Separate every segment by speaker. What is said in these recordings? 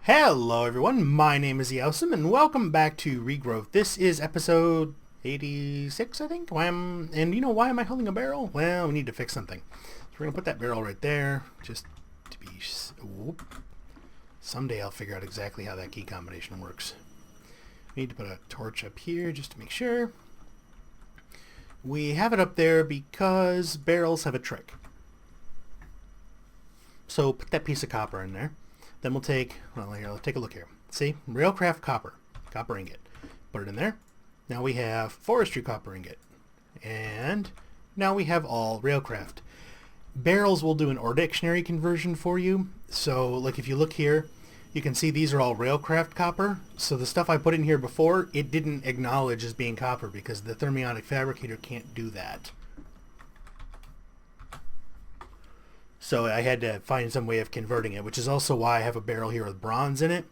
Speaker 1: Hello everyone, my name is S01E086 and welcome back to Regrowth. This is episode 86, I think. And why am I holding a barrel? Well, we need to fix something. So we're going to put that barrel right there, just to be... Whoop. Someday I'll figure out exactly how that key combination works. We need to put a torch up here just to make sure. We have it up there because barrels have a trick. So put that piece of copper in there. Then we'll take, let's take a look here. See, Regrowth copper ingot. Put it in there. Now we have forestry copper ingot. And now we have all Regrowth. Barrels will do an OR dictionary conversion for you. So like if you look here, you can see these are all Regrowth copper. So the stuff I put in here before, it didn't acknowledge as being copper because the thermionic fabricator can't do that. So I had to find some way of converting it, which is also why I have a barrel here with bronze in it,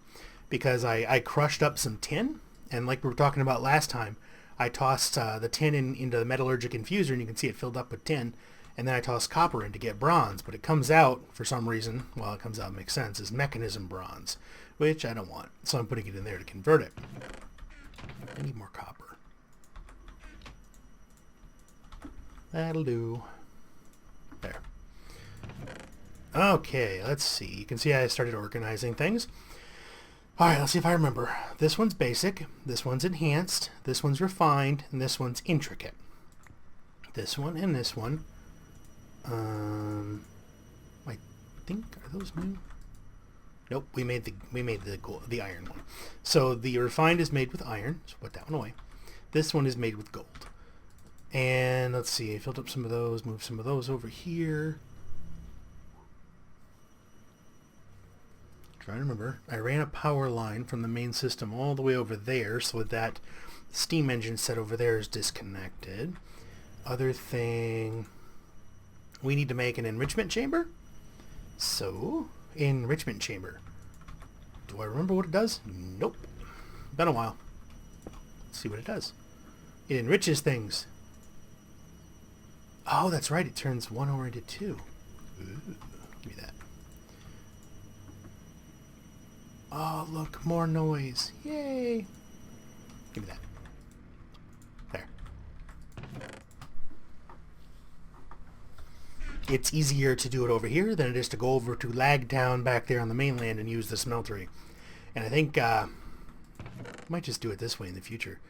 Speaker 1: because I crushed up some tin, and like we were talking about last time, I tossed the tin into the metallurgic infuser, and you can see it filled up with tin, and then I tossed copper in to get bronze, but it comes out, for some reason, well, it comes out, makes sense, is Mekanism bronze, which I don't want, so I'm putting it in there to convert it. I need more copper. That'll do. There. Okay, let's see. You can see I started organizing things. Alright, let's see if I remember. This one's basic, this one's enhanced, this one's refined, and this one's intricate. This one and this one. I think, are those new? Nope, we made the iron one. So the refined is made with iron, so put that one away. This one is made with gold. And let's see, I filled up some of those, moved some of those over here. Trying to remember, I ran a power line from the main system all the way over there so that steam engine set over there is disconnected. Other thing, we need to make an enrichment chamber. So, enrichment chamber. Do I remember what it does? Nope. Been a while. Let's see what it does. It enriches things. Oh, that's right. It turns one ore into two. Ooh, give me that. Oh, look, more noise. Yay. Give me that. There. It's easier to do it over here than it is to go over to Lagtown back there on the mainland and use the smeltery. And I think I might just do it this way in the future.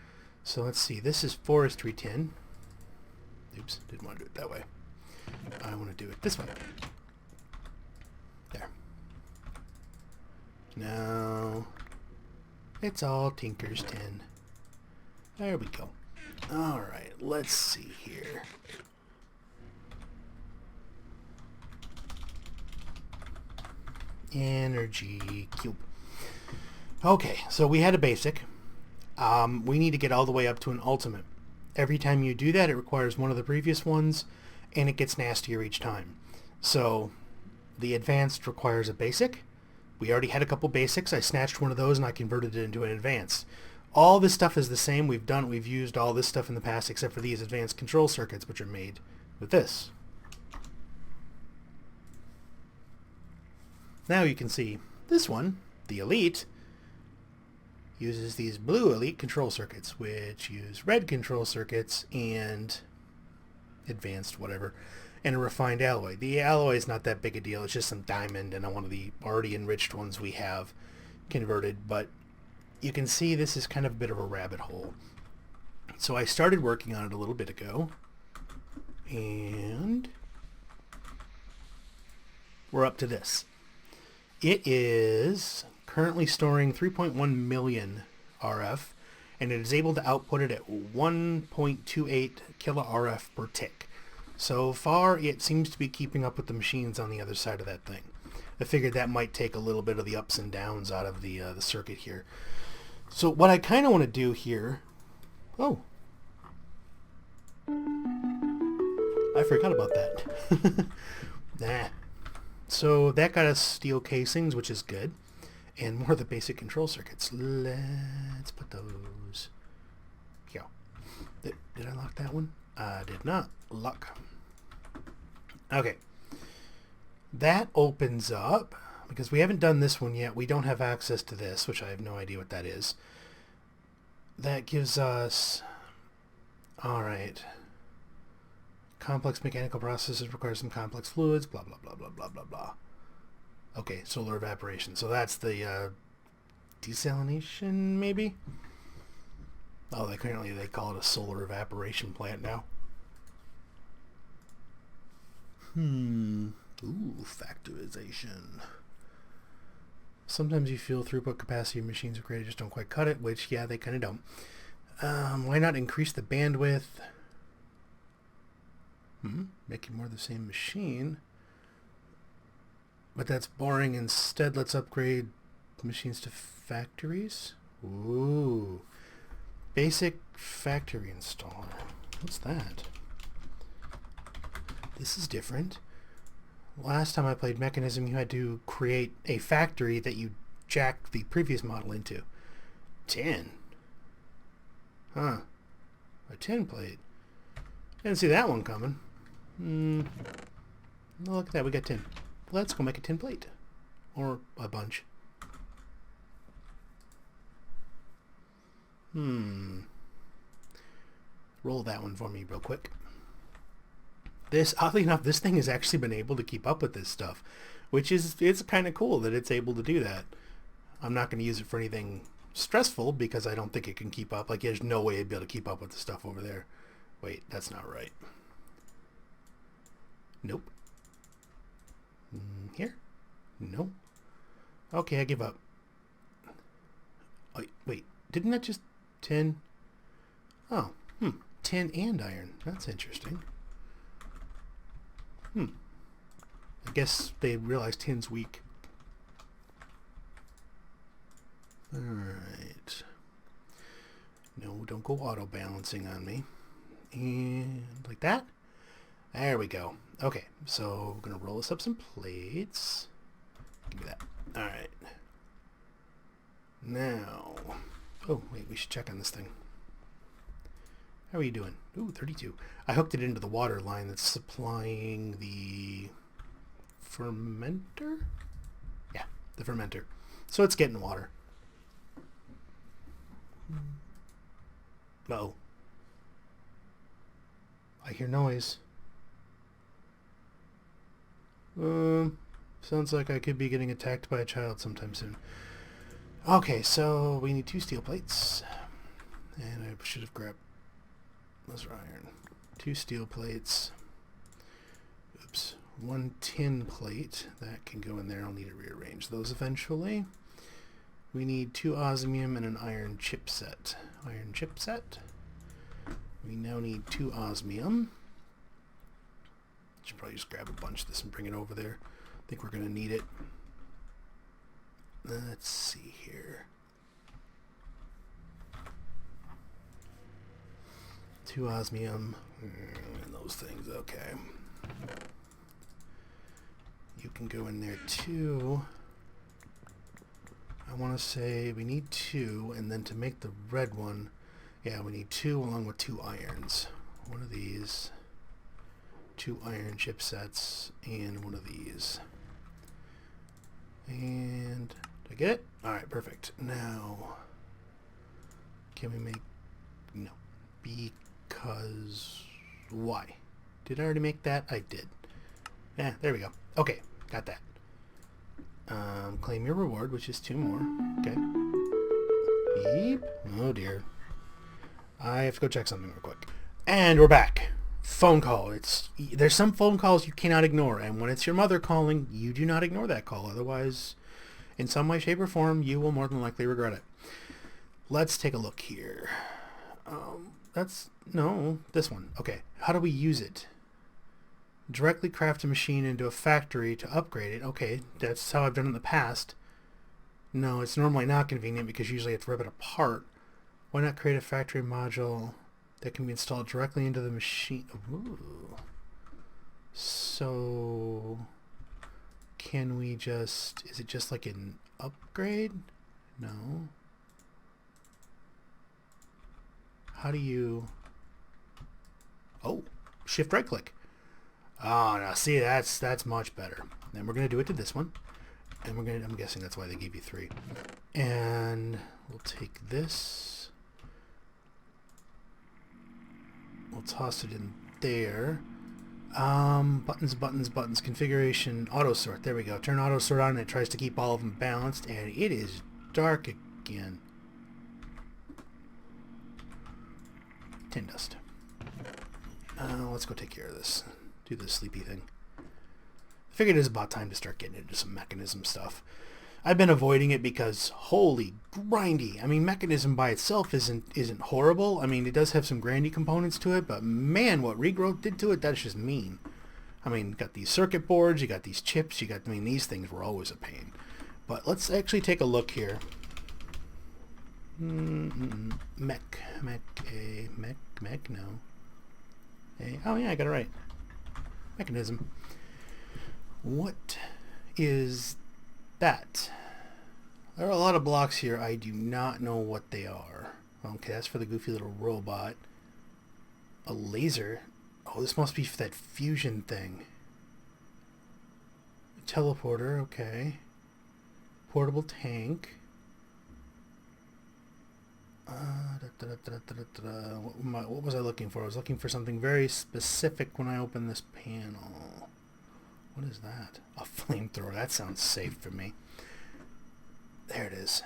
Speaker 1: So let's see. This is forestry tin. Oops, didn't want to do it that way. I want to do it this way. There. Now, it's all Tinker's tin. There we go. Alright, let's see here. Energy cube. Okay, so we had a basic. We need to get all the way up to an ultimate. Every time you do that, it requires one of the previous ones, and it gets nastier each time. So, the advanced requires a basic. We already had a couple basics. I snatched one of those and I converted it into an advanced. All this stuff is the same. We've used all this stuff in the past except for these advanced control circuits, which are made with this. Now you can see this one, the Elite, uses these blue Elite control circuits, which use red control circuits and advanced whatever, and a refined alloy. The alloy is not that big a deal. It's just some diamond and one of the already enriched ones we have converted. But you can see this is kind of a bit of a rabbit hole. So I started working on it a little bit ago. And we're up to this. It is currently storing 3.1 million RF. And it is able to output it at 1.28 kilo RF per tick. So far, it seems to be keeping up with the machines on the other side of that thing. I figured that might take a little bit of the ups and downs out of the circuit here. So what I kind of want to do here... Oh. I forgot about that. Nah. So that got us steel casings, which is good. And more of the basic control circuits. Let's put those... Here. Did I lock that one? I did not lock. Okay. That opens up because we haven't done this one yet. We don't have access to this, which I have no idea what that is. That gives us... Alright. Complex mechanical processes require some complex fluids, blah, blah, blah, blah, blah, blah, blah. Okay, solar evaporation. So that's the desalination, maybe? Oh, they call it a solar evaporation plant now. Ooh, factorization. Sometimes you feel throughput capacity of machines are great, just don't quite cut it, which, yeah, they kind of don't. Why not increase the bandwidth? Making more of the same machine. But that's boring. Instead, let's upgrade machines to factories. Ooh. Basic factory installer. What's that? This is different. Last time I played Mekanism, you had to create a factory that you jacked the previous model into. 10. Huh. A 10 plate. Didn't see that one coming. Look at that, we got 10. Let's go make a 10 plate. Or a bunch. Roll that one for me real quick. This, oddly enough, this thing has actually been able to keep up with this stuff, which is, it's kind of cool that it's able to do that. I'm not going to use it for anything stressful because I don't think it can keep up. Like, there's no way it'd be able to keep up with the stuff over there. Wait, that's not right. Nope. Here? No. Okay, I give up. Oh, wait, didn't that just 10? Oh, 10 and iron. That's interesting. I guess they realized 10's weak. Alright. No, don't go auto-balancing on me. And like that. There we go. Okay, so we're going to roll us up some plates. Give me that. Alright. Now. Oh, wait, we should check on this thing. How are you doing? Ooh, 32. I hooked it into the water line that's supplying the fermenter? Yeah, the fermenter. So it's getting water. Uh-oh. I hear noise. Sounds like I could be getting attacked by a child sometime soon. Okay, so we need 2 steel plates. And I should have grabbed... Those are iron. 2 steel plates. Oops. 1 tin plate. That can go in there. I'll need to rearrange those eventually. We need 2 osmium and an iron chipset. Iron chipset. We now need 2 osmium. Should probably just grab a bunch of this and bring it over there. I think we're going to need it. Let's see here. 2 osmium. And those things, okay. You can go in there too. I want to say we need 2, and then to make the red one, yeah, we need 2 along with 2 irons. One of these. 2 iron chipsets, and one of these. And did I get it? Alright, perfect. Now, can we make... No. Because... Why? Did I already make that? I did. Yeah, there we go. Okay, got that. Claim your reward, which is 2 more. Okay. Beep. Oh dear. I have to go check something real quick. And we're back. Phone call. There's some phone calls you cannot ignore, and when it's your mother calling, you do not ignore that call. Otherwise, in some way, shape, or form, you will more than likely regret it. Let's take a look here. This one. Okay, how do we use it? Directly craft a machine into a factory to upgrade it. Okay, that's how I've done it in the past. No, it's normally not convenient because usually you have to rip it apart. Why not create a factory module that can be installed directly into the machine? Ooh. So, can we just... Is it just like an upgrade? No. How do you... Oh, shift right click. Oh, now see, that's much better. Then we're going to do it to this one. And I'm guessing that's why they gave you 3. And we'll take this. We'll toss it in there. Buttons, configuration, auto sort. There we go. Turn auto sort on and it tries to keep all of them balanced, and it is dark again. Tin dust. Let's go take care of this. Do the sleepy thing. I figured it was about time to start getting into some Mekanism stuff. I've been avoiding it because holy grindy. I mean, Mekanism by itself isn't horrible. I mean, it does have some grindy components to it, but man, what Regrowth did to it, that's just mean. I mean, you got these circuit boards, you got these chips, I mean, these things were always a pain. But let's actually take a look here. Mech, no. Oh yeah, I got it right. Mekanism. What is that? There are a lot of blocks here. I do not know what they are. Okay, that's for the goofy little robot. A laser? Oh, this must be for that fusion thing. A teleporter, okay. Portable tank. What was I looking for? I was looking for something very specific when I opened this panel. What is that? A flamethrower. That sounds safe for me. There it is.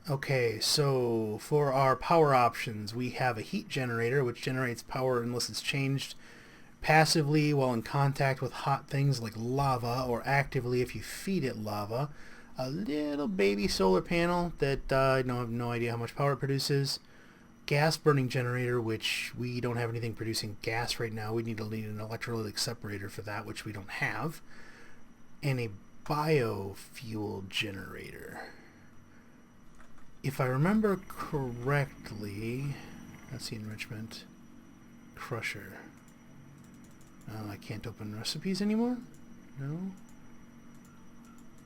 Speaker 1: Okay, so for our power options, we have a heat generator, which generates power unless it's changed passively while in contact with hot things like lava, or actively if you feed it lava. A little baby solar panel that I have no idea how much power it produces. Gas burning generator, which we don't have anything producing gas right now. We need an electrolytic separator for that, which we don't have. And a biofuel generator. If I remember correctly, that's the enrichment. Crusher. Oh, I can't open recipes anymore? No?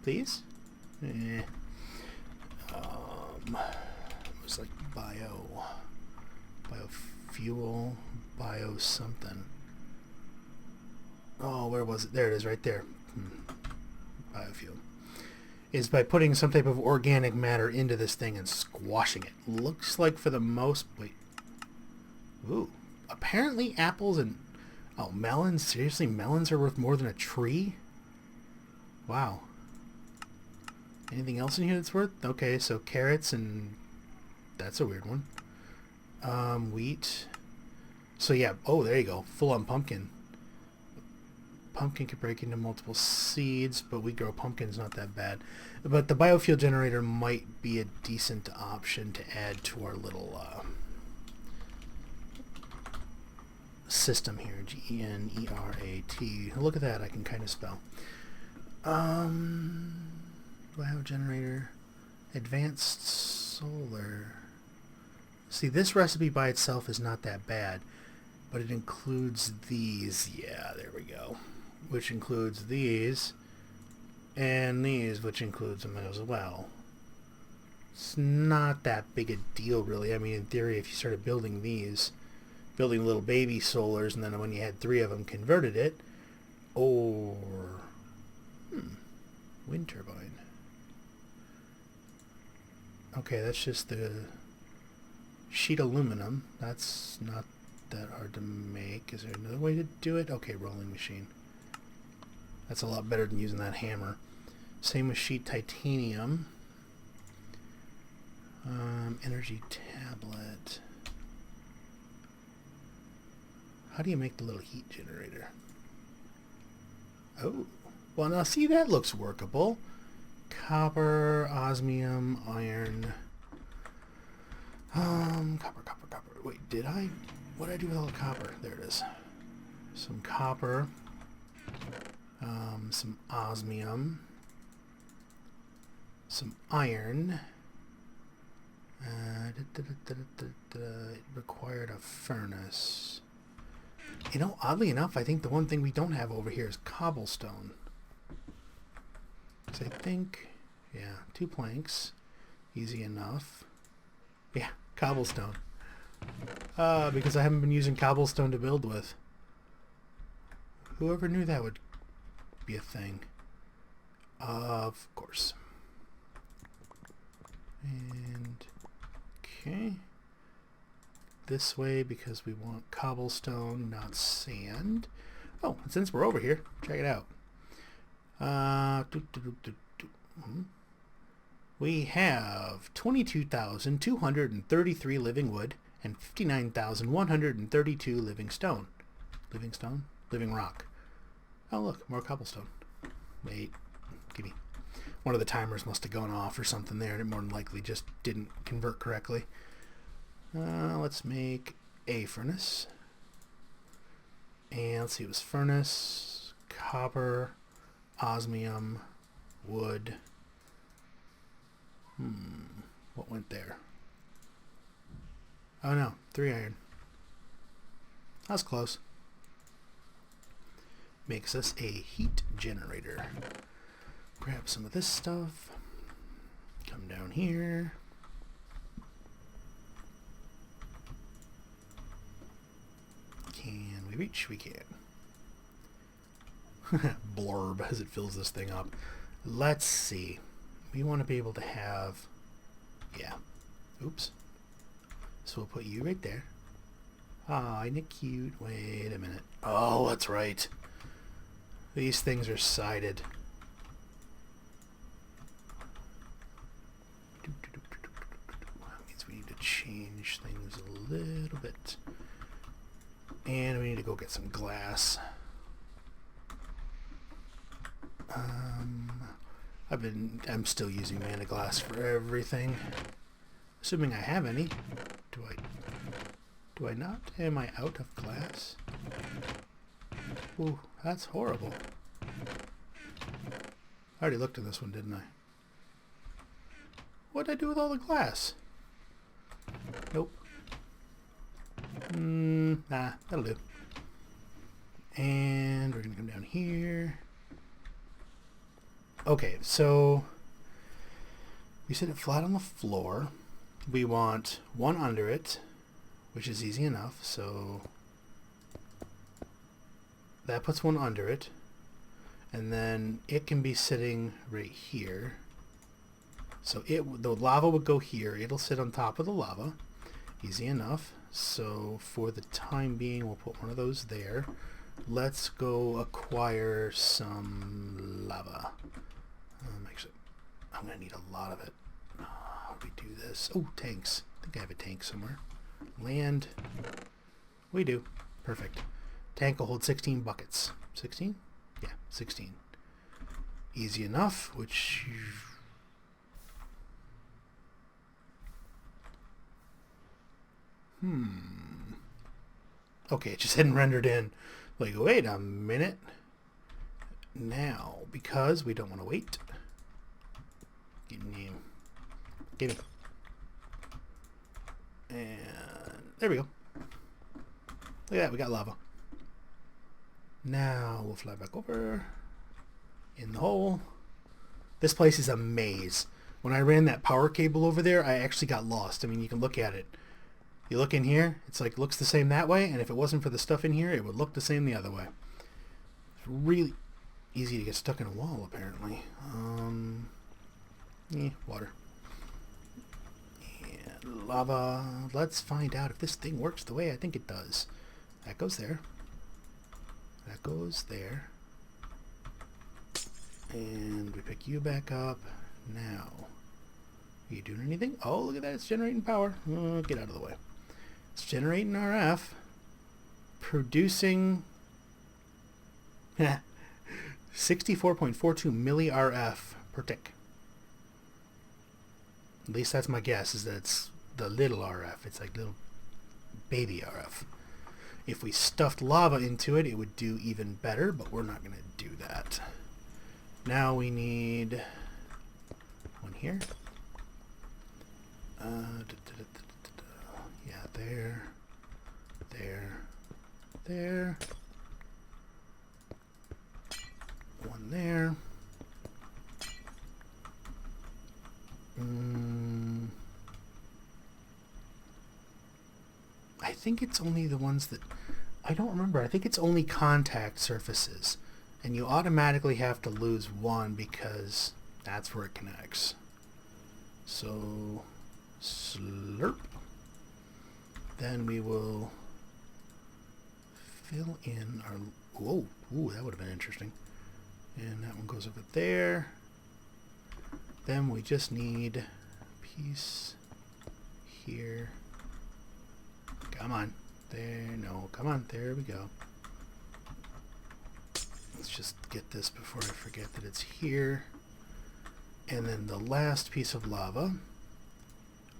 Speaker 1: Please? It was like biofuel, bio something. Oh, where was it? There it is, right there. Biofuel is by putting some type of organic matter into this thing and squashing it. Looks like for the most... Wait. Ooh. Apparently apples and... Oh, melons? Seriously, melons are worth more than a tree? Wow. Anything else in here that's worth? Okay, so carrots and... That's a weird one. Wheat. So yeah, oh, there you go. Full on pumpkin. Pumpkin can break into multiple seeds, but we grow pumpkins, not that bad. But the biofuel generator might be a decent option to add to our little system here. G-E-N-E-R-A-T. Look at that, I can kind of spell. Biogenerator. Advanced solar. See, this recipe by itself is not that bad, but it includes these. Yeah, there we go. Which includes these, and these, which includes them as well. It's not that big a deal, really. I mean, in theory, if you started building these, building little baby solars, and then when you had 3 of them, converted it, or... wind turbine. Okay, that's just the sheet aluminum. That's not that hard to make. Is there another way to do it? Okay, rolling machine. That's a lot better than using that hammer. Same with sheet titanium. Energy tablet. How do you make the little heat generator? Oh, well now see, that looks workable. Copper, osmium, iron. Copper. Wait, what did I do with all the copper? There it is. Some copper. Some osmium. Some iron. It required a furnace. You know, oddly enough, I think the one thing we don't have over here is cobblestone. So I think, yeah, 2 planks. Easy enough. Yeah, cobblestone. Because I haven't been using cobblestone to build with. Whoever knew that would be a thing. Of course. And okay. This way because we want cobblestone, not sand. Oh, and since we're over here, check it out. We have 22,233 living wood and 59,132 living stone. Living stone? Living rock. Oh look, more cobblestone. Wait, give me. One of the timers must have gone off or something there, and it more than likely just didn't convert correctly. Let's make a furnace. And let's see, it was furnace, copper, osmium, wood. What went there? Oh no, 3 iron. That's close. Makes us a heat generator. Grab some of this stuff. Come down here. Can we reach? We can. Blurb as it fills this thing up. Let's see. We want to be able to have... Yeah. Oops. So we'll put you right there. Ah, isn't it cute? Wait a minute. Oh, that's right. These things are sided. That means we need to change things a little bit. And we need to go get some glass. I'm still using mana glass for everything. Assuming I have any. Do I not? Am I out of glass? Ooh, that's horrible. I already looked at this one, didn't I? What did I do with all the glass? Nope. Nah, that'll do. And we're gonna come down here. Okay, so we set it flat on the floor. We want one under it, which is easy enough. So that puts one under it, and then it can be sitting right here. So the lava would go here. It'll sit on top of the lava. Easy enough. So for the time being, we'll put one of those there. Let's go acquire some lava. Actually, I'm going to need a lot of it. How do we do this? Oh, tanks. I think I have a tank somewhere. Land. We do. Perfect. Tank will hold 16 buckets. 16? Yeah, 16. Easy enough, which... Okay, it just hadn't rendered in. Like, wait a minute. Now, because we don't want to wait. Give me. And there we go. Look at that, we got lava. Now we'll fly back over in the hole. This place is a maze. When I ran that power cable over there, I actually got lost. I mean, you can look at it. You look in here, it's like looks the same that way, and if it wasn't for the stuff in here, it would look the same the other way. It's really easy to get stuck in a wall, apparently. Water. And lava. Let's find out if this thing works the way I think it does. That goes there. That goes there. And we pick you back up. Now, are you doing anything? Oh, look at that. It's generating power. Get out of the way. It's generating RF. Producing 64.42 milli RF per tick. At least that's my guess, is that it's the little RF. It's like little baby RF. If we stuffed lava into it, it would do even better, but we're not going to do that. Now we need one here. Yeah, there. One there. I think it's only the ones that... I don't remember. I think it's only contact surfaces And you automatically have to lose one because that's where it connects. So slurp. Then we will fill in our... Whoa, ooh, that would have been interesting. And that one goes over there. Then we just need a piece here. Come on. There, no, come on, there we go. Let's just get this before I forget that it's here. And then the last piece of lava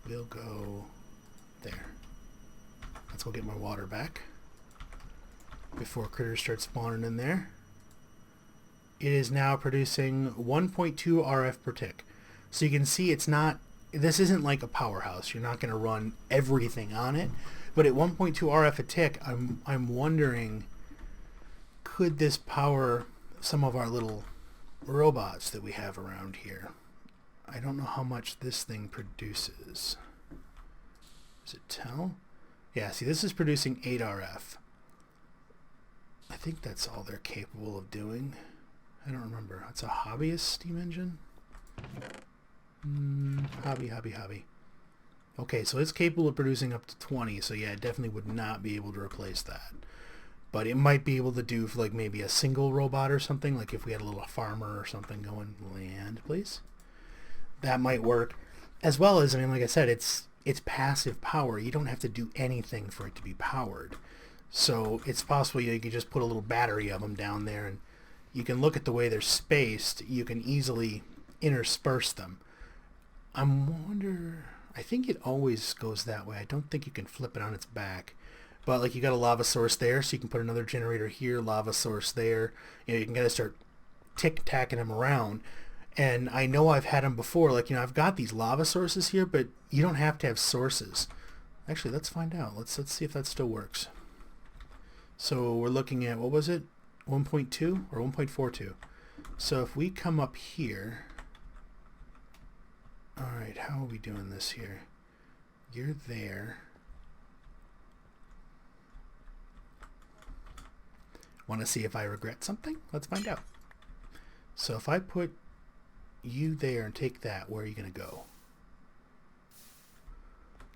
Speaker 1: will go there. Let's go get my water back before critters start spawning in there. It is now producing 1.2 RF per tick. So you can see it's not, this isn't like a powerhouse. You're not going to run everything on it. But at 1.2 RF a tick, I'm wondering, could this power some of our little robots that we have around here? I don't know how much this thing produces. Does it tell? Yeah, see, this is producing 8 RF. I think that's all they're capable of doing. I don't remember. It's a hobbyist steam engine? Hobby. Okay, so it's capable of producing up to 20, so yeah, it definitely would not be able to replace that. But it might be able to do for like maybe a single robot or something, like if we had a little farmer or something going, land, please. That might work. As well as, I mean, like I said, it's passive power. You don't have to do anything for it to be powered. So it's possible you could just put a little battery of them down there, and you can look at the way they're spaced. You can easily intersperse them. I wonder... I think it always goes that way. I don't think you can flip it on its back. But like you got a lava source there, so you can put another generator here, lava source there. You know, you can kind of start tick-tacking them around. And I know I've had them before. Like, you know, I've got these lava sources here, but you don't have to have sources. Actually, let's find out. Let's see if that still works. So we're looking at, what was it? 1.2 or 1.42? So if we come up here... Alright, how are we doing this here? You're there. Want to see if I regret something? Let's find out. So if I put you there and take that, where are you going to go?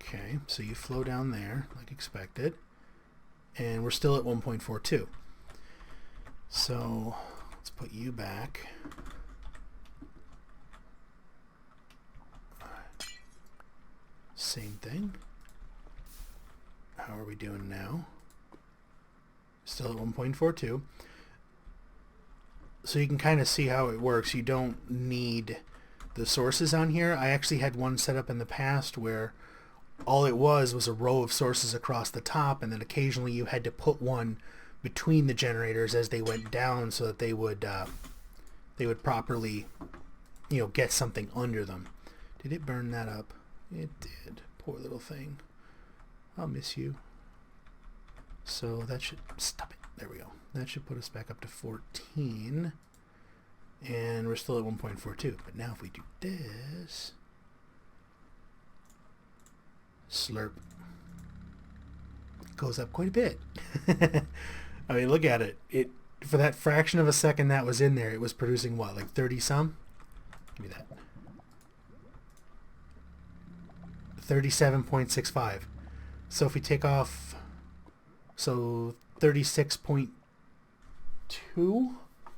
Speaker 1: Okay, so you flow down there like expected. And we're still at 1.42. So let's put you back. Same thing. How are we doing now? Still at 1.42. So you can kind of see how it works. You don't need the sources on here. I actually had one set up in the past where all it was a row of sources across the top, and then occasionally you had to put one between the generators as they went down so that they would properly, you know, get something under them. Did it burn that up? It did. Poor little thing. I'll miss you. So that should... Stop it. There we go. That should put us back up to 14. And we're still at 1.42. But now if we do this... Slurp. It goes up quite a bit. I mean, look at it. For that fraction of a second that was in there, it was producing what, like 30 some? Give me that. 37.65. So if we take off, so 36.2,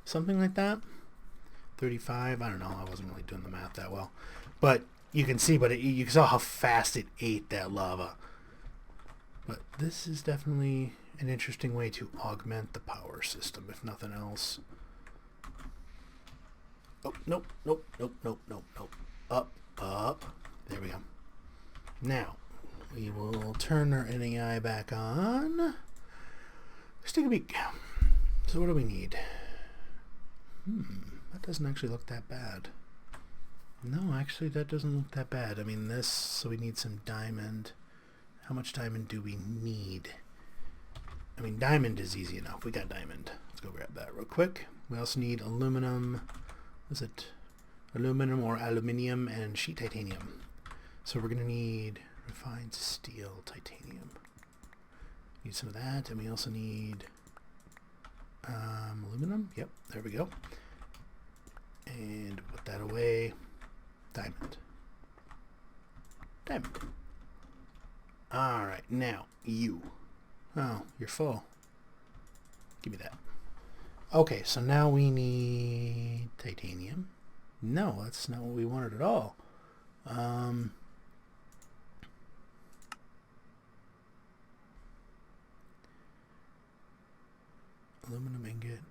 Speaker 1: something like that. 35, I don't know, I wasn't really doing the math that well. But you can see, you saw how fast it ate that lava. But this is definitely an interesting way to augment the power system, if nothing else. Oh, nope. Up. There we go. Now, we will turn our NAI back on. Let's take a peek. So what do we need? That doesn't actually look that bad. No, actually that doesn't look that bad. I mean this, so we need some diamond. How much diamond do we need? I mean diamond is easy enough. We got diamond. Let's go grab that real quick. We also need aluminum. Was it aluminum or aluminium and sheet titanium? So we're going to need refined steel, titanium. Need some of that, and we also need Aluminum. Yep, there we go. And put that away. Diamond. Diamond. Alright, now you. Oh, you're full. Give me that. Okay, so now we need titanium. No, that's not what we wanted at all. Aluminum ingot.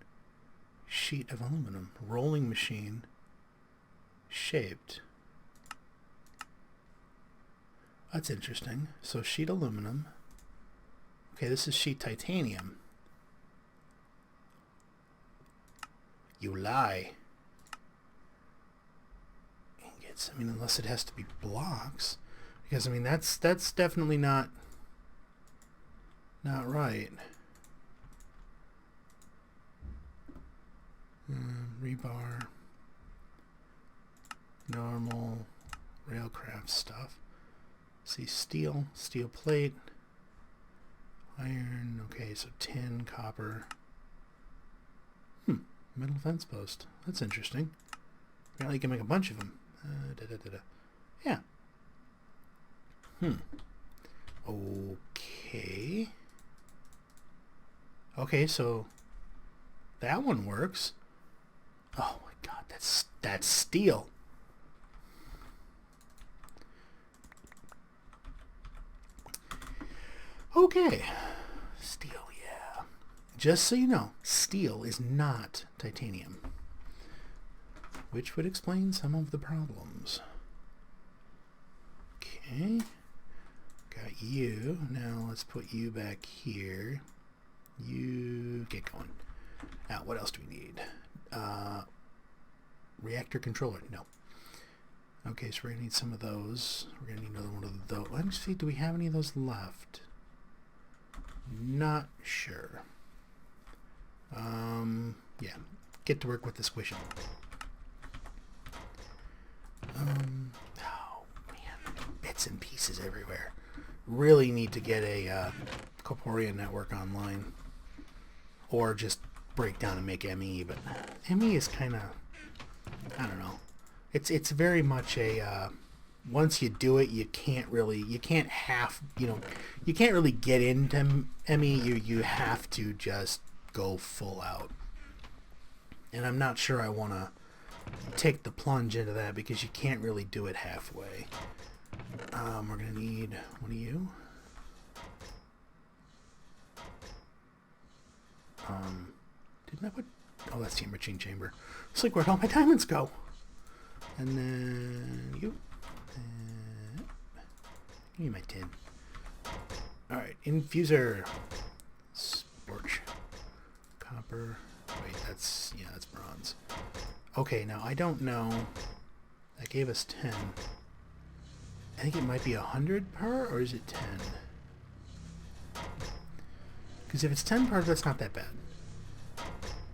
Speaker 1: Sheet of aluminum. Rolling machine. Shaped. That's interesting. So sheet aluminum. Okay, this is sheet titanium. You lie. Ingots. I mean, unless it has to be blocks, because I mean that's definitely not right. Rebar. Normal. Railcraft stuff. See, steel plate, iron. Okay, so tin, copper. Metal fence post. That's interesting. Apparently you can make a bunch of them. Yeah. Okay. Okay, so that one works. Oh my god, that's steel. Okay. Steel, yeah. Just so you know, steel is not titanium. Which would explain some of the problems. Okay. Got you. Now let's put you back here. You get going. Now, what else do we need? Reactor controller. No. Okay, so we're going to need some of those. We're going to need another one of those. Let me see, do we have any of those left? Not sure. Yeah. Get to work with the squishing. Oh, man. Bits and pieces everywhere. Really need to get a Corporean network online. Or just break down and make ME, but ME is kind of, I don't know. It's very much a, once you do it, you can't really get into ME. You have to just go full out. And I'm not sure I want to take the plunge into that because you can't really do it halfway. We're going to need one of you. Didn't I put... Oh, that's the enriching chamber. Looks like where'd all my diamonds go? And then you. Give me my tin. Alright, infuser. Scorch. Copper. Wait, that's bronze. Okay, now I don't know. That gave us 10. I think it might be 100 per, or is it 10? Because if it's 10 per, that's not that bad.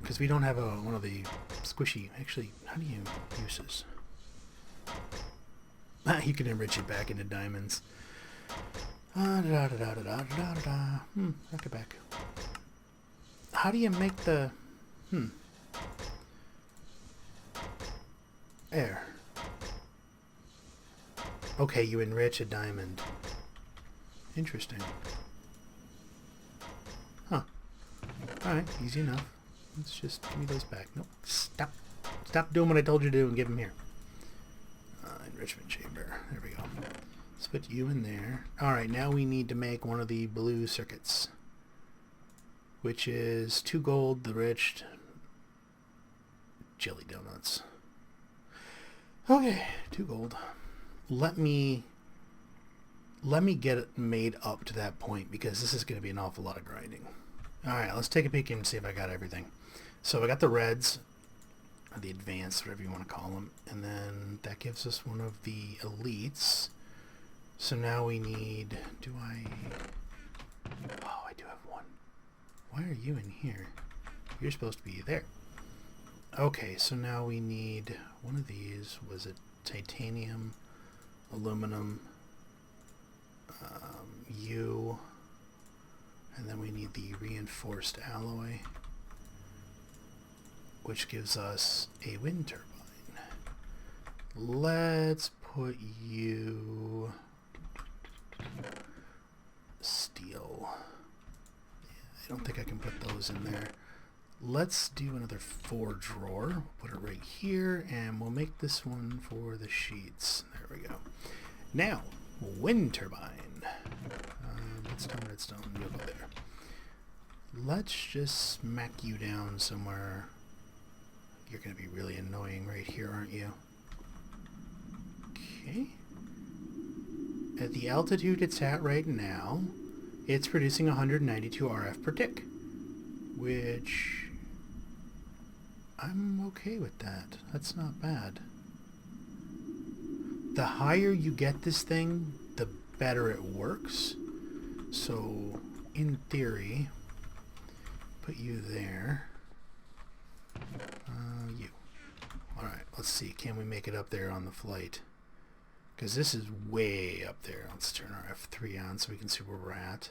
Speaker 1: Because we don't have one of the squishy... Actually, how do you use this? You can enrich it back into diamonds. Knock it back. How do you make the... There. Okay, you enrich a diamond. Interesting. Huh. Alright, easy enough. Let's just give me those back. Nope. Stop doing what I told you to do and give them here. Enrichment chamber. There we go. Let's put you in there. Alright, now we need to make one of the blue circuits. Which is 2 gold, the rich jelly donuts. Okay, 2 gold. Let me get it made up to that point because this is going to be an awful lot of grinding. Alright, let's take a peek and see if I got everything. So I got the reds, or the advanced, whatever you want to call them, and then that gives us one of the elites. So now we need... Oh, I do have one. Why are you in here? You're supposed to be there. Okay, so now we need one of these. Was it titanium, aluminum, U, and then we need the reinforced alloy. which gives us a wind turbine. Let's put you steel. I don't think I can put those in there. Let's do another 4 drawer. Put it right here, and we'll make this one for the sheets. There we go. Now, wind turbine. Redstone, you'll go there. Let's just smack you down somewhere. You're going to be really annoying right here, aren't you? Okay. At the altitude it's at right now, it's producing 192 RF per tick, which I'm okay with that. That's not bad. The higher you get this thing, the better it works. So, in theory, put you there. You. Alright, let's see. Can we make it up there on the flight? Because this is way up there. Let's turn our F3 on so we can see where we're at.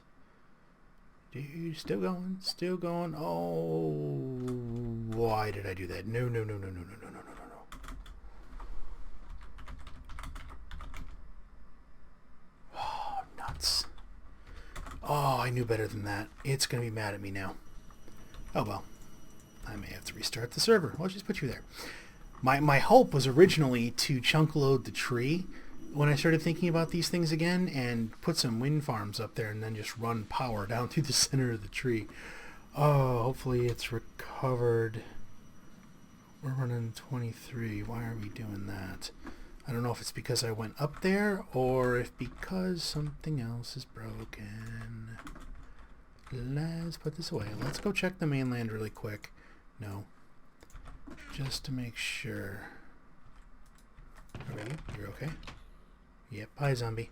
Speaker 1: Dude, still going, still going. Oh, why did I do that? No, no, no, no, no, no, no, no, no, no, no. Oh, nuts. Oh, I knew better than that. It's going to be mad at me now. Oh, well. I may have to restart the server. I'll just put you there. My hope was originally to chunk load the tree when I started thinking about these things again and put some wind farms up there and then just run power down through the center of the tree. Oh, hopefully it's recovered. We're running 23. Why are we doing that? I don't know if it's because I went up there or if because something else is broken. Let's put this away. Let's go check the mainland really quick. No. Just to make sure. Are you? You're okay? Yep. Hi, zombie.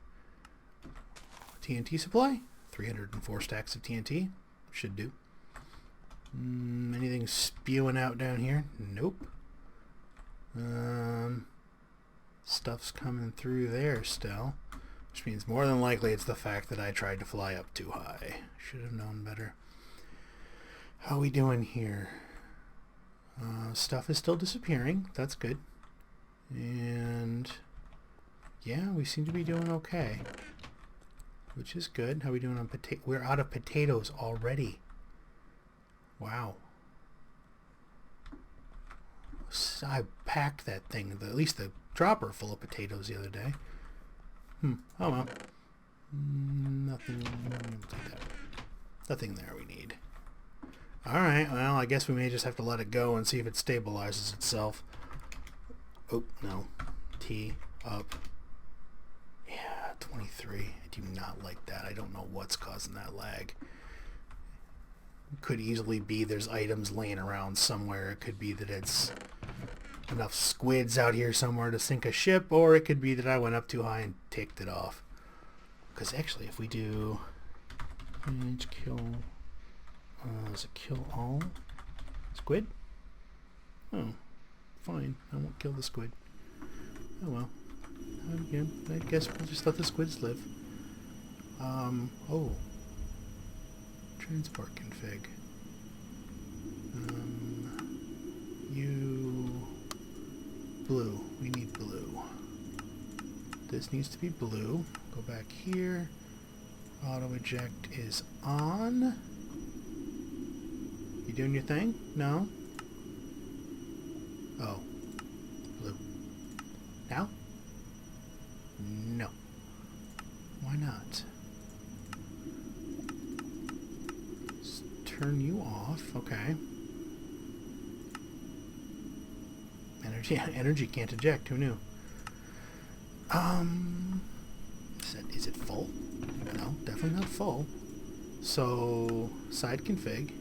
Speaker 1: TNT supply? 304 stacks of TNT. Should do. Anything spewing out down here? Nope. Stuff's coming through there still. Which means more than likely it's the fact that I tried to fly up too high. Should have known better. How we doing here? Stuff is still disappearing. That's good. And yeah, we seem to be doing okay, which is good. How are we doing on potato? We're out of potatoes already. Wow. I packed that thing, at least the dropper, full of potatoes the other day. Oh well. Nothing. Nothing there we need. Alright, well, I guess we may just have to let it go and see if it stabilizes itself. Oh, no. T, up. Yeah, 23. I do not like that. I don't know what's causing that lag. It could easily be there's items laying around somewhere. It could be that it's enough squids out here somewhere to sink a ship, or it could be that I went up too high and ticked it off. Because actually, if we do... kill... does it kill all squid? Oh, fine. I won't kill the squid. Oh well. Again, I guess we'll just let the squids live. Oh. Transport config. You... blue. We need blue. This needs to be blue. Go back here. Auto eject is on. You doing your thing? No? Oh. Blue. Now? No. Why not? Let's turn you off. Okay. Energy can't eject. Who knew? Is it full? No, definitely not full. So, side config.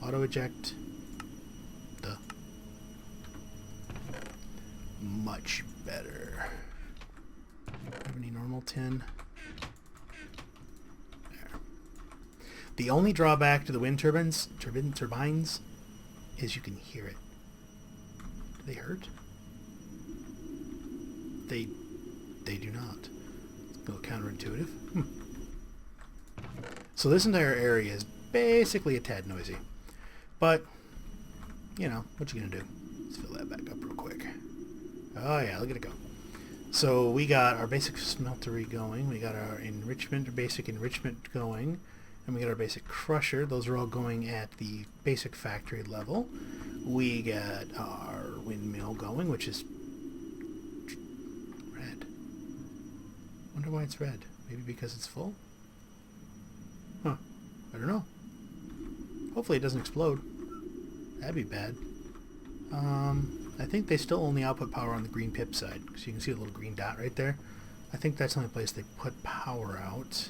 Speaker 1: Auto eject. Duh. Much better. Have any normal tin? There. The only drawback to the wind turbines is you can hear it. Do they hurt? They do not. It's a little counterintuitive. So this entire area is basically a tad noisy. But you know, what you gonna do? Let's fill that back up real quick. Oh yeah, look at it go. So we got our basic smeltery going, we got our enrichment, or basic enrichment going, and we got our basic crusher. Those are all going at the basic factory level. We got our windmill going, which is red. Wonder why it's red. Maybe because it's full? Huh. I don't know. Hopefully it doesn't explode. That'd be bad. I think they still only output power on the green pip side, so you can see a little green dot right there. I think that's the only place they put power out.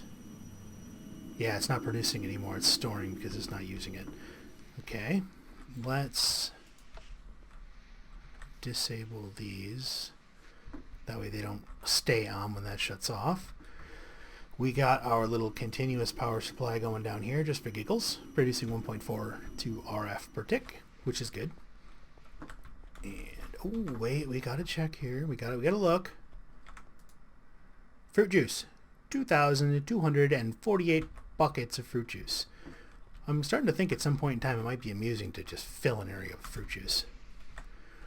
Speaker 1: Yeah, it's not producing anymore. It's storing because it's not using it. Okay, let's disable these. That way they don't stay on when that shuts off. We got our little continuous power supply going down here just for giggles, producing 1.42 RF per tick, which is good. And oh wait, we gotta check here. We gotta look. Fruit juice, 2,248 buckets of fruit juice. I'm starting to think at some point in time it might be amusing to just fill an area with fruit juice.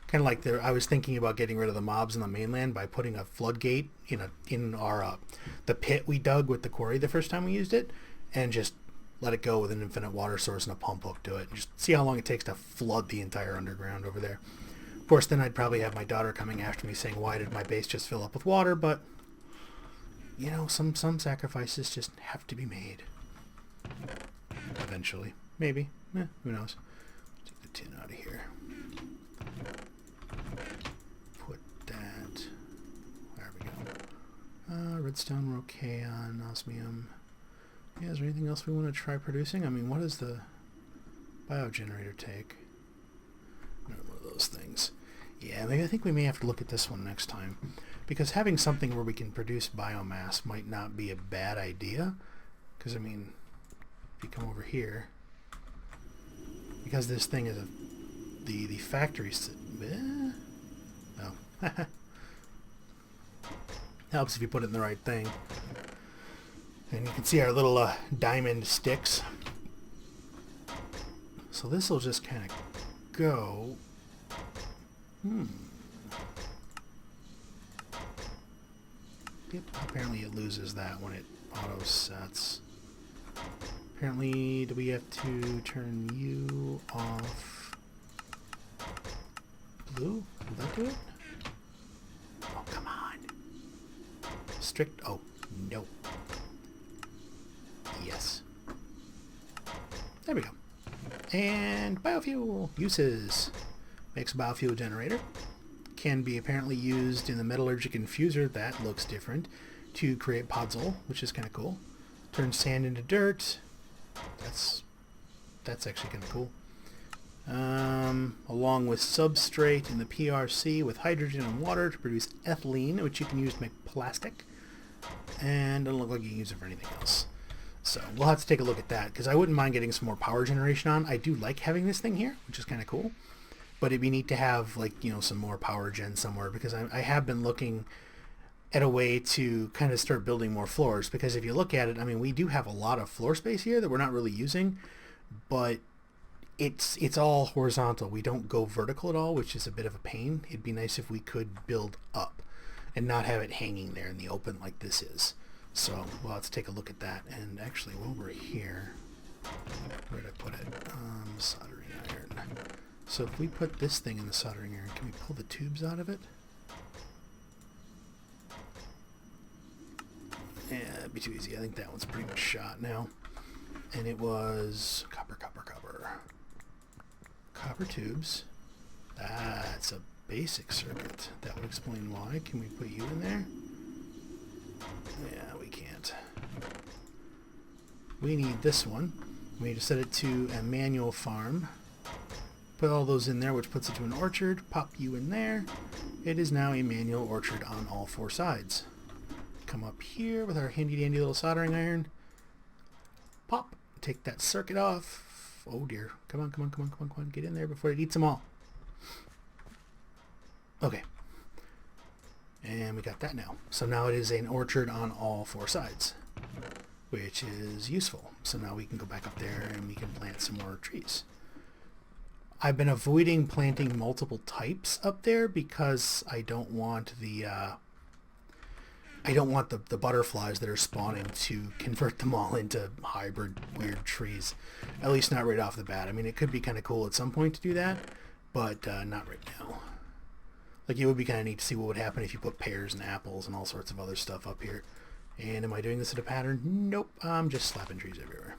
Speaker 1: Kind of like I was thinking about getting rid of the mobs on the mainland by putting a floodgate in our the pit we dug with the quarry the first time we used it, and just let it go with an infinite water source and a pump hook to it, and just see how long it takes to flood the entire underground over there. Of course, then I'd probably have my daughter coming after me saying, "Why did my base just fill up with water?" But you know, some sacrifices just have to be made. Eventually, maybe. Who knows? Take the tin out of here. Redstone, we're okay on osmium. Yeah, is there anything else we want to try producing? I mean, what does the biogenerator take? Another one of those things. Yeah, maybe I think we may have to look at this one next time. Because having something where we can produce biomass might not be a bad idea. Because, I mean, if you come over here, because this thing is the factory... Oh. Helps if you put it in the right thing. And you can see our little diamond sticks. So this will just kind of go. Yep, apparently it loses that when it auto sets. Apparently, do we have to turn you off blue? Will that do it? Oh, come on. Strict. Oh, no. Yes. There we go. And biofuel uses. Makes a biofuel generator. Can be apparently used in the metallurgic infuser. That looks different. To create podzol, which is kind of cool. Turns sand into dirt. That's actually kind of cool. Along with substrate in the PRC with hydrogen and water to produce ethylene, which you can use to make plastic. And doesn't look like you can use it for anything else. So we'll have to take a look at that, because I wouldn't mind getting some more power generation on. I do like having this thing here, which is kind of cool. But it'd be neat to have, like, you know, some more power gen somewhere, because I have been looking at a way to kind of start building more floors. Because if you look at it, I mean, we do have a lot of floor space here that we're not really using, but it's all horizontal. We don't go vertical at all, which is a bit of a pain. It'd be nice if we could build up and not have it hanging there in the open like this is. So well, let's take a look at that. And actually, while we're here, where did I put it? Soldering iron. So if we put this thing in the soldering iron, can we pull the tubes out of it? Yeah, it'd be too easy. I think that one's pretty much shot now. And it was copper. Copper tubes. That's a basic circuit. That would explain why. Can we put you in there? Yeah, we can't. We need this one. We need to set it to a manual farm. Put all those in there, which puts it to an orchard. Pop you in there. It is now a manual orchard on all four sides. Come up here with our handy dandy little soldering iron. Pop. Take that circuit off. Oh dear. Come on. Get in there before it eats them all. Okay. And we got that now. So now it is an orchard on all four sides, which is useful. So now we can go back up there and we can plant some more trees. I've been avoiding planting multiple types up there because I don't want the butterflies that are spawning to convert them all into hybrid weird trees. At least not right off the bat. I mean, it could be kind of cool at some point to do that, but not right now. Like, it would be kind of neat to see what would happen if you put pears and apples and all sorts of other stuff up here. And am I doing this in a pattern? Nope, I'm just slapping trees everywhere.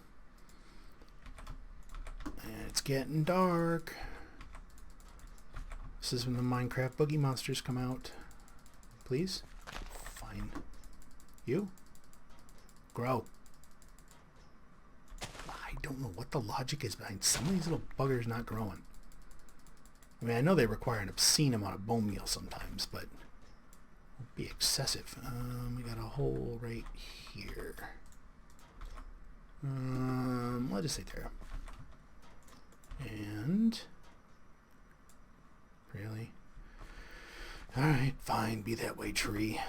Speaker 1: And it's getting dark. This is when the Minecraft boogie monsters come out. Please? Fine. You? Grow. I don't know what the logic is behind some of these little buggers not growing. I mean, I know they require an obscene amount of bone meal sometimes, but it would be excessive. We got a hole right here. Let's just say there. And... really? Alright, fine, be that way, tree.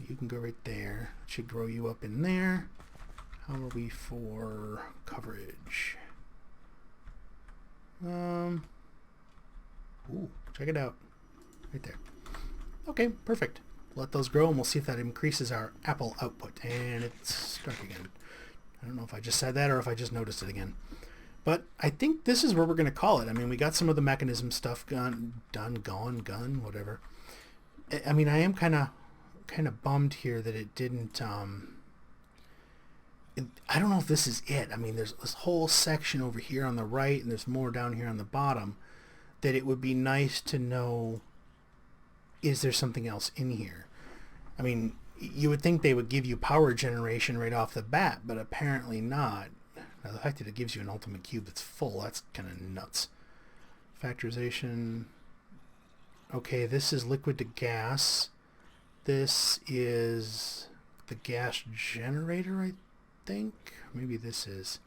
Speaker 1: You can go right there. It should grow you up in there. How are we for coverage? Ooh, check it out. Right there. Okay, perfect. Let those grow and we'll see if that increases our apple output. And it's dark again. I don't know if I just said that or if I just noticed it again. But I think this is where we're going to call it. I mean, we got some of the Mekanism stuff gone, whatever. I mean, I am kind of bummed here that it didn't, I don't know if this is it. I mean, there's this whole section over here on the right and there's more down here on the bottom that it would be nice to know, is there something else in here? I mean, you would think they would give you power generation right off the bat, but apparently not. Now, the fact that it gives you an ultimate cube that's full, that's kind of nuts. Factorization. Okay, this is liquid to gas. This is the gas generator, I think. Maybe this is.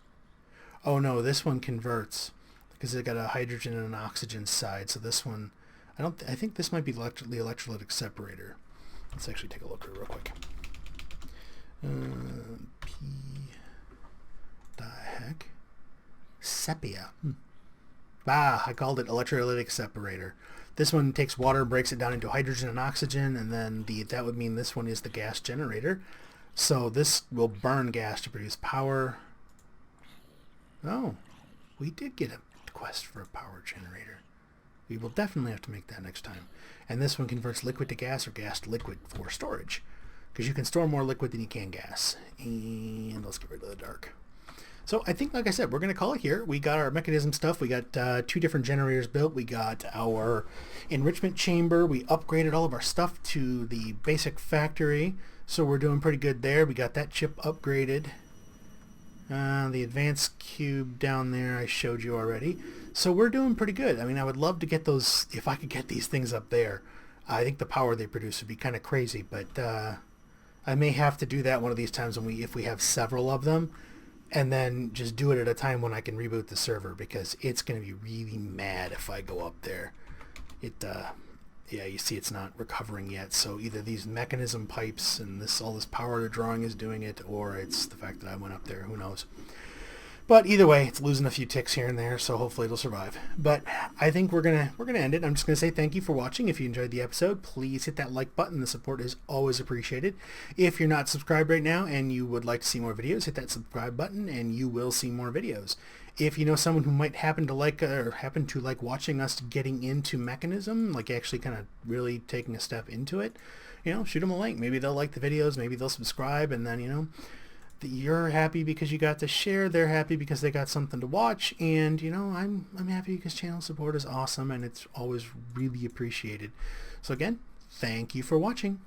Speaker 1: Oh no, this one converts because it got a hydrogen and an oxygen side. So this one, I think this might be the electrolytic separator. Let's actually take a look real quick. The heck? Sepia. I called it electrolytic separator. This one takes water, breaks it down into hydrogen and oxygen, and then that would mean this one is the gas generator. So this will burn gas to produce power. Oh, we did get a quest for a power generator. We will definitely have to make that next time. And this one converts liquid to gas or gas to liquid for storage, because you can store more liquid than you can gas. And let's get rid of the dark. So I think, like I said, we're going to call it here. We got our Mekanism stuff. We got 2 different generators built. We got our enrichment chamber. We upgraded all of our stuff to the basic factory. So we're doing pretty good there. We got that chip upgraded. The advanced cube down there I showed you already. So we're doing pretty good. I mean, I would love to get those, if I could get these things up there. I think the power they produce would be kind of crazy, but I may have to do that one of these times if we have several of them, and then just do it at a time when I can reboot the server, because it's going to be really mad if I go up there. Yeah, you see it's not recovering yet, so either these Mekanism pipes and all this power to drawing is doing it, or it's the fact that I went up there, who knows. But either way, it's losing a few ticks here and there, so hopefully it'll survive. But I think we're gonna end it. I'm just gonna say thank you for watching. If you enjoyed the episode, please hit that like button. The support is always appreciated. If you're not subscribed right now and you would like to see more videos, hit that subscribe button and you will see more videos. If you know someone who might happen to like watching us getting into Mekanism, like actually kind of really taking a step into it, shoot them a link. Maybe they'll like the videos, maybe they'll subscribe, and then you're happy because you got to share, they're happy because they got something to watch, and I'm happy because channel support is awesome and it's always really appreciated. So again, thank you for watching.